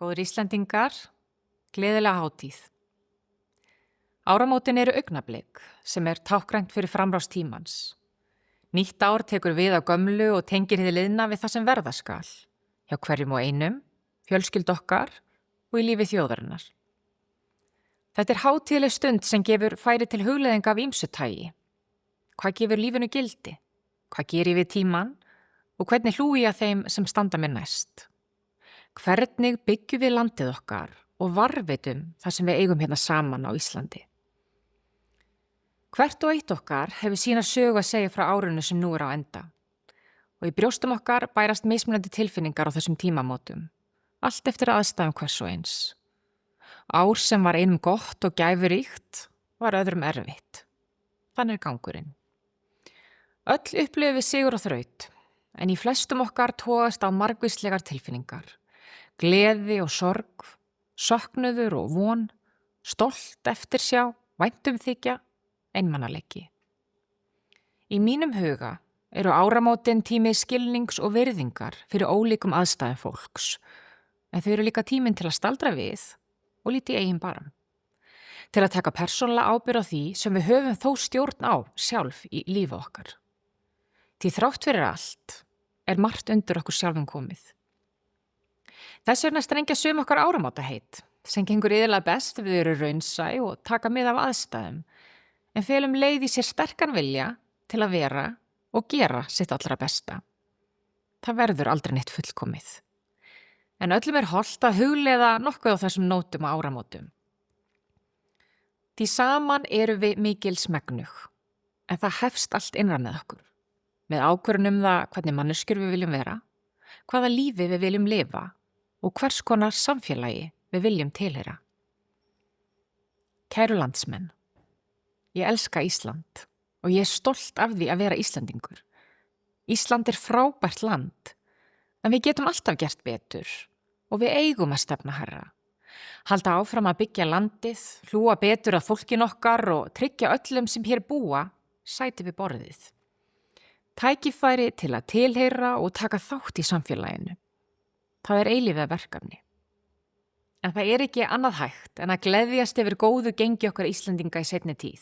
Góðir Íslendingar, gleðilega hátíð. Áramótin eru augnablik sem táknrænt fyrir framrás tímans. Nýtt ár tekur við á gömlu og tengir hið liðna við það sem verða skal, hjá hverjum og einum, fjölskyldu okkar og í lífi þjóðarinnar. Þetta hátíðleg stund sem gefur færi til hugleiðinga af ýmsu tagi. Hvað gefur lífinu gildi? Hvað gerir við tíman? Og hvernig hlúi ég að þeim sem standa mér næst? Hvernig byggjum við landið okkar og varðveitum það sem við eigum hérna saman á Íslandi? Hvert og eitt okkar hefur sína sögu að segja frá árinu sem nú á enda. Og í brjóstum okkar bærast mismunandi tilfinningar á þessum tímamótum, allt eftir aðstæðum hvers og eins. Ár sem var einum gott og gæfuríkt var öðrum erfitt. Þannig gangurinn. Öll upplifum við sigur og þraut, en í flestum okkar togast á margvíslegar tilfinningar. Gleði og sorg, söknuður og von, stolt eftirsjá, væntumþykja, einmanaleiki. Í mínum huga eru áramótin tími skilnings og virðingar fyrir ólíkum aðstæðum fólks, en þau eru líka tíminn til að staldra við og líti eigin baram. Til að taka persónulega ábyrgð á því sem við höfum þó stjórn á sjálf í lífi okkar. Því þrátt fyrir allt margt undir okkur sjálfum komið. Þess vegna strengja sum okkar áramótaheit, sem gengur iðulega best ef þau eru raunsæ og taka mið af aðstæðum, en felum leið í sér sterkan vilja til að vera og gera sitt allra besta. Það verður aldrei neitt fullkomið. En öllum hollt að hugleiða nokkuð á þessum nótum og áramótum. Því saman eru við mikils megnug, en það hefst allt innra með okkur. Með ákvörðun það hvernig manneskjur við viljum vera, hvaða lífi við viljum lifa og hvers konar samfélagi við viljum tilheyra. Kæru landsmenn, ég elska Ísland og ég stolt af því að vera Íslendingur. Ísland frábært land, en við getum alltaf gert betur og við eigum að stefna hærra. Halda áfram að byggja landið, hlúa betur að fólkin okkar og tryggja öllum sem hér búa sæti við borðið. Tækifæri til að tilheyra og taka þátt í samfélaginu. Það eilífið verkefni. En það ekki annað hægt en að gleðjast yfir góðu gengi okkar Íslendinga í seinni tíð.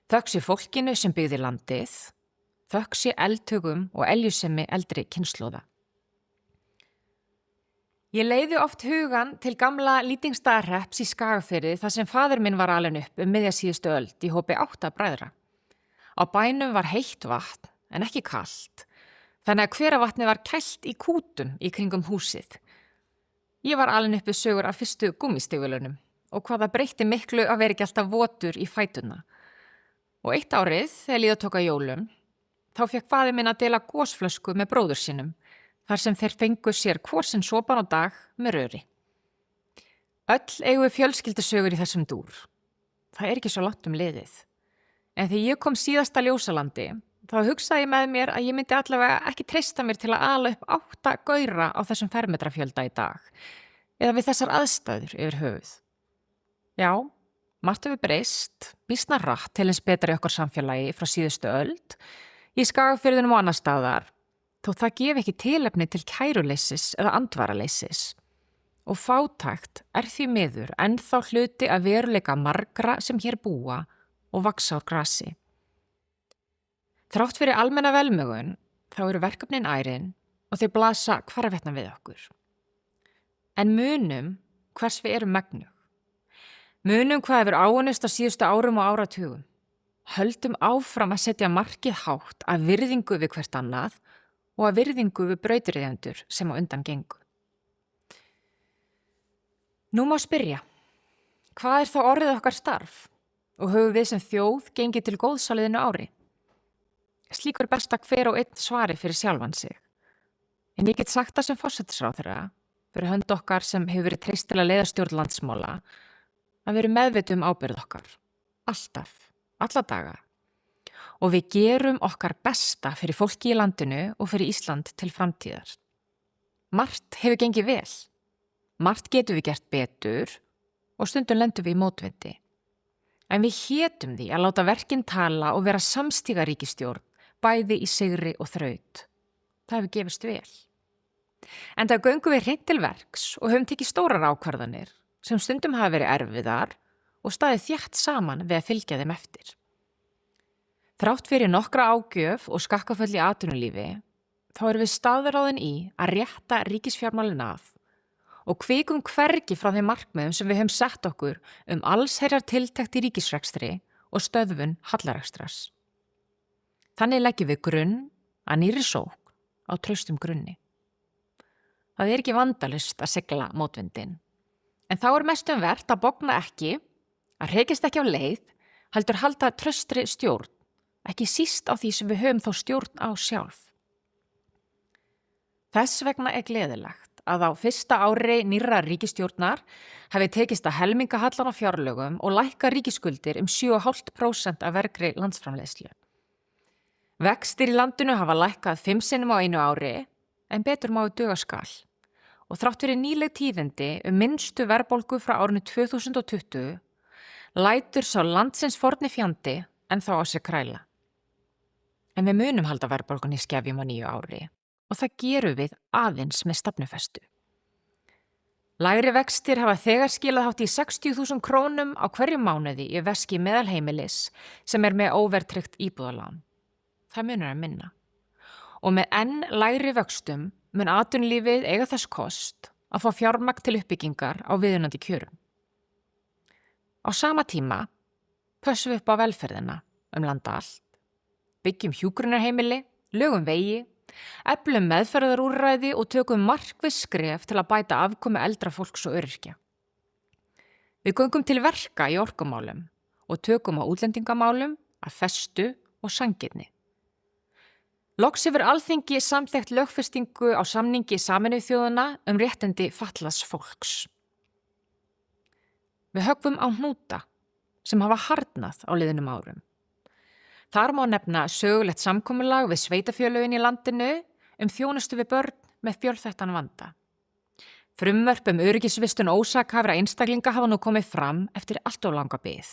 Þökk sé fólkinu sem byggði landið, þökk sé eldhugum og eljusemi eldri kynslóða. Ég leiði oft hugan til gamla Lýtingsstaðahrepps í Skagafirði þar sem faðir minn var alinn upp miðja síðustu öld í hópi 8 bræðra. Á bænum var heitt vatn, en ekki kalt, þannig að hveravatnið var kælt í kútum í kringum húsið. Ég var alin upp við sögur af fyrstu gúmmístígvélunum og hvað það breytti miklu að vera ekki alltaf votur í fætuna. Og eitt árið, þegar líða tók að jólum, þá fékk faðir minn að dela gosflösku með bróður sínum, þar sem þeir fengu sér hvor sinn sopan á dag með röri. Öll eigum við fjölskyldusögur í þessum dúr. Það ekki svo langt liðið. En þegar ég kom síðast að Ljósalandi, þá hugsaði ég með mér að ég myndi allavega ekki treysta mér til að ala upp 8 gaura á þessum fermetrafjölda í dag, eða við þessar aðstæður yfir höfuð. Já, margt hefur breyst, býsna rætt til eins betra í okkar samfélagi frá síðustu öld, í Skagafirðinum og annars staðar, þó það gefi ekki tilefni til kæruleysis eða andvaraleysis. Og fátækt því miður ennþá hluti að veruleika margra sem hér búa og vaxa á grasi. Þrátt fyrir almenna velmegun, þá eru verkefnin ærin og þau blasa hvarvetna við okkur. En munum hvers við erum megnug. Munum hvað hefur áunnist á síðustu árum og áratugum. Höldum áfram að setja markið hátt að virðingu við hvert annað og að virðingu við brautarýðendur sem á undan gengu. Nú má spyrja, hvað þá orðið okkar starf? Og höfum við sem þjóð gengið til góðs á liðnu ári. Slíkur best að hver og einn svari fyrir sjálfan sig. En ég get sagt það sem forsætisráðherra, fyrir hönd okkar sem hefur verið treyst til að leiða stjórn landsmála, að vera meðvitum ábyrgð okkar. Alltaf, alla daga. Og við gerum okkar besta fyrir fólki í landinu og fyrir Ísland til framtíðar. Margt hefur gengið vel. Margt getum við gert betur og stundum lendum við í mótvindi. En við hétum því að láta verkin tala og vera samstíga ríkisstjórn, bæði í sigri og þraut. Það hefur gefist vel. En það göngum við hreint til verks og höfum tekið stórar ákvarðanir sem stundum hafa verið erfiðar og staðið þétt saman við að fylgja þeim eftir. Þrátt fyrir nokkra ágjöf og skakkaföll í atvinnulífi, þá erum við staðráðin í að rétta ríkisfjármálin af og kvikum hvergi frá þeim markmiðum sem við höfum sett okkur allsherjar tiltekt í ríkisrekstri og stöðvun hallarekstras. Þannig leggjum við grunn að nýrri sókn á traustum grunni. Það er ekki vandalust að sigla mótvindinn, en þá er mestum vert að bogna ekki, að hrekjast ekki á leið, heldur halda traustri stjórn, ekki síst á því sem við höfum þá stjórn á sjálf. Þess vegna er gleðilegt að á fyrsta ári nýrrar ríkisstjórnar hafi tekist að helminga hallan á fjárlögum og lækka ríkisskuldir 7,5% af vergri landsframleiðslu. Vextir í landinu hafa lækkað 5 sinnum á einu ári, en betur má duga skal. Og þrátt fyrir nýleg tíðindi minnstu verðbólgu frá árinu 2020 lætur sá landsins forni fjandi en þá á sig kræla. En við munum halda verðbólgunni í skefjum á nýju ári og það gerum við aðeins með stefnufestu. Lægri vextir hafa þegar skilað hátt í 60.000 krónum á hverju mánuði í veski meðalheimilis sem er með óvertryggt íbúðalán. Það munar að minna. Og með enn lægri vöxtum mun atvinnulífið eiga þess kost að fá fjármagn til uppbyggingar á viðunandi kjörum. Á sama tíma pössum við upp á velferðina landa allt, byggjum hjúkrunarheimili, lögum vegi, eflum meðferðarúrræði og tökum markviss skref til að bæta afkomu eldra fólks og öryrkja. Við göngum til verka í orkumálum og tökum á útlendingamálum af festu og sanngirni. Loks hefur Alþingi samþykkt lögfestingu á samningi Sameinuðu þjóðanna réttindi fatlaðs fólks. Við höggvum á hnúta sem hafa harðnað á liðnum árum. Þar má nefna sögulegt samkomulag við sveitarfélögin í landinu þjónustu við börn með fjölþættan vanda. Frumvörp öryggisvistun ósakhæfra einstaklinga hafa nú komið fram eftir allt of langa bið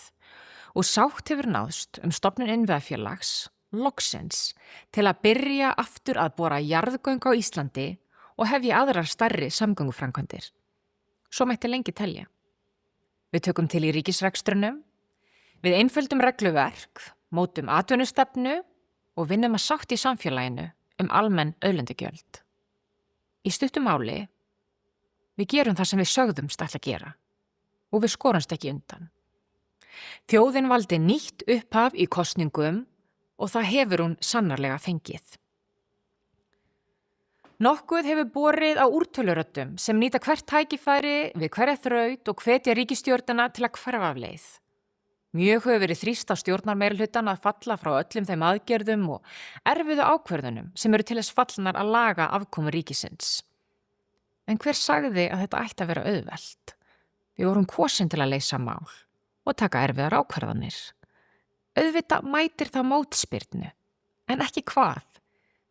og sátt hefur náðst stofnun innviðafélags loksins til að byrja aftur að bora jarðgöng á Íslandi og hefja aðrar stærri samgönguframkvæmdir. Svo mætti lengi telja. Við tökum til í ríkisrekstrunum, við einföldum regluverk, mótum atvinnustefnu og vinnum að sátt í samfélaginu almenn auðlindagjöld. Í stuttu máli, við gerum það sem við sögðumst ætla að gera og við skorumst ekki undan. Þjóðin valdi nýtt upphaf í kosningum og það hefur hún sannarlega fengið. Nokkuð hefur borið á úrtöluröddum sem nýta hvert tækifæri við hverja þraut og hvetja ríkisstjórnina til að hverfa af leið. Mjög hefur verið þrýst á stjórnarmeirihlutann að falla frá öllum þeim aðgerðum og erfiðu ákvörðunum sem eru til þess fallnar að laga afkomu ríkisins. En hver sagði að þetta ætti að vera auðvelt? Við vorum kosin til að leysa mál og taka erfiðar ákvarðanir. Auðvitað mætir það mótspyrnu, en ekki hvað.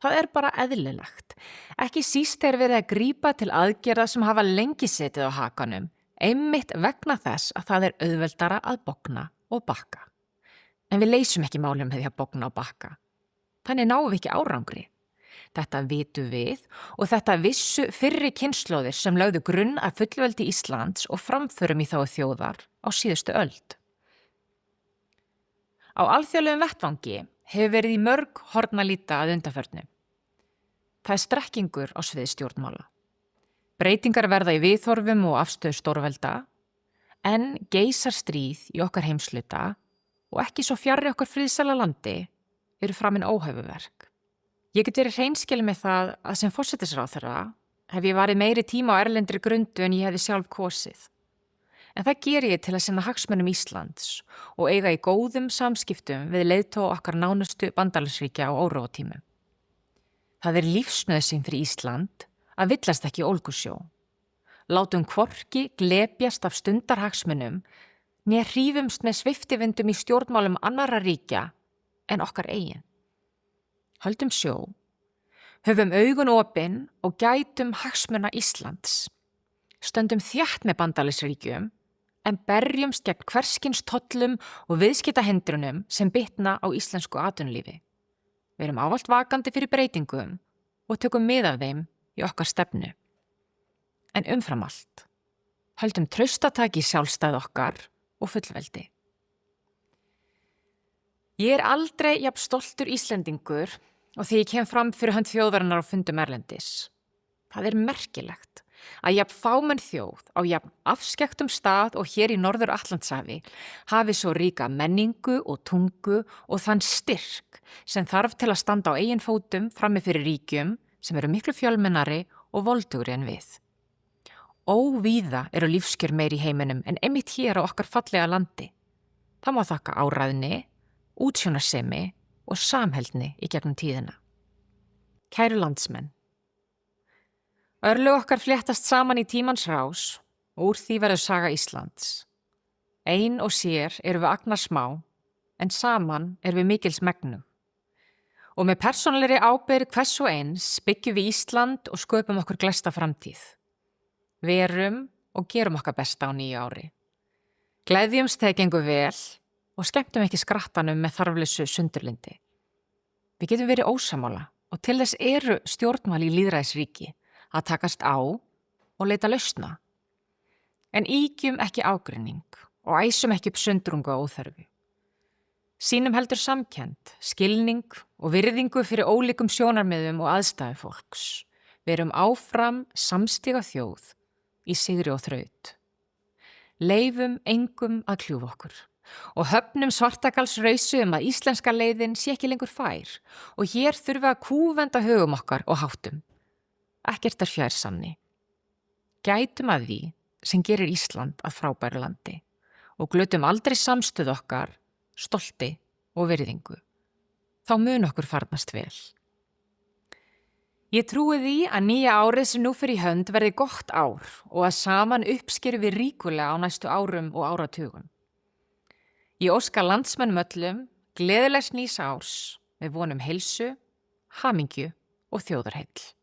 Það er bara eðlilegt. Ekki síst er verið að grípa til aðgerða sem hafa lengi setið á hakanum, einmitt vegna þess að það er auðveldara að bogna og bakka. En við leysum ekki málum með því að bogna og bakka. Þannig náum við ekki árangri. Þetta vitum við og þetta vissu fyrri kynslóðir sem lögðu grunn að fullveldi Íslands og framförum í þá þjóðar á síðustu öld. Á alþjóðlegum vettvangi hefur verið í mörg horn að líta að undanförnu. Það er strekkingur á sviði stjórnmála. Breytingar verða í viðhorfum og afstöðu stórvelda, en geisar stríð í okkar heimsluta og ekki svo fjarri okkar friðsæla landi eru framin óhæfuverk. Ég get verið hreinskilin með það að sem forsætisráðherra hef ég varið meiri tíma á erlendri grundu en ég hefði sjálf kosið. En það ger ég til að sinna hagsmunum Íslands og eiga í góðum samskiptum við leiðtoga okkar nánustu bandalagsríkja á óróatímum. Það er lífsnauðsyn fyrir Ísland að villast ekki í ólgusjó. Látum hvorki glepjast af stundarhagsmunum né hrífumst með sviftivindum í stjórnmálum annarra ríkja en okkar eigin. Höldum sjó, höfum augun opin og gætum hagsmuna Íslands. Stöndum þétt með bandalagsríkjum en berjumst gegn hverskins tollum og viðskiptahindrunum sem bitna á íslensku atvinnulífi. Við erum ávallt vakandi fyrir breytingum og tökum mið af þeim í okkar stefnu. En umfram allt, höldum traustataki í sjálfstæð okkar og fullveldi. Ég aldrei jafn stoltur Íslendingur og því ég kem fram fyrir hönd þjóðarinnar á fundum erlendis. Það merkilegt að jafn fámenn þjóð á jafn afskekktum stað og hér í Norður Atlantshafi hafi svo ríka menningu og tungu og þann styrk sem þarf til að standa á eigin fótum frammi fyrir ríkjum sem eru miklu fjölmennari og voldugri en við. Óvíða eru lífskjör meiri í heiminum en einmitt hér á okkar fallega landi. Það má þakka áræðni, útsjónarsemi og samheldni í gegnum tíðina. Kæru landsmenn. Örlög okkar fléttast saman í tímans rás og úr því verður saga Íslands. Ein og sér eru við agnar smá, en saman erum við mikils megnu. Og með persónulegri ábyrgð hvers og eins byggjum við Ísland og sköpum okkur glæsta framtíð. Verum og gerum okkar besta á nýju ári. Gleðjumst þegar gengur vel og skemmtum ekki skrattanum með þarflausu sundurlyndi. Við getum verið ósamála og til þess eru stjórnmál í lýðræðisríki að takast á og leita lausna. En ýkjum ekki ágreining og æsum ekki upp sundrungu á óþörfu. Sýnum heldur samkennd, skilning og virðingu fyrir ólíkum sjónarmiðum og aðstæðu fólks. Verum áfram samstiga þjóð í sigri og þraut. Leifum engum að kljúfa okkur og höfnum svartagalsrausu að íslenska leiðin sé ekki lengur fær og hér þurfum við að kúvenda hugum okkar og háttum. Ekkert fjær sanni. Gætum að því sem gerir Ísland að frábæru landi og glötum aldrei samstöð okkar, stolti og virðingu. Þá mun okkur farnast vel. Ég trúi því að nýja árið sem nú fyrir í hönd verði gott ár og að saman uppskerum við ríkulega á næstu árum og áratugum. Ég óska landsmönnum öllum gleðilegs nýs árs með vonum heilsu, hamingju og þjóðarheill.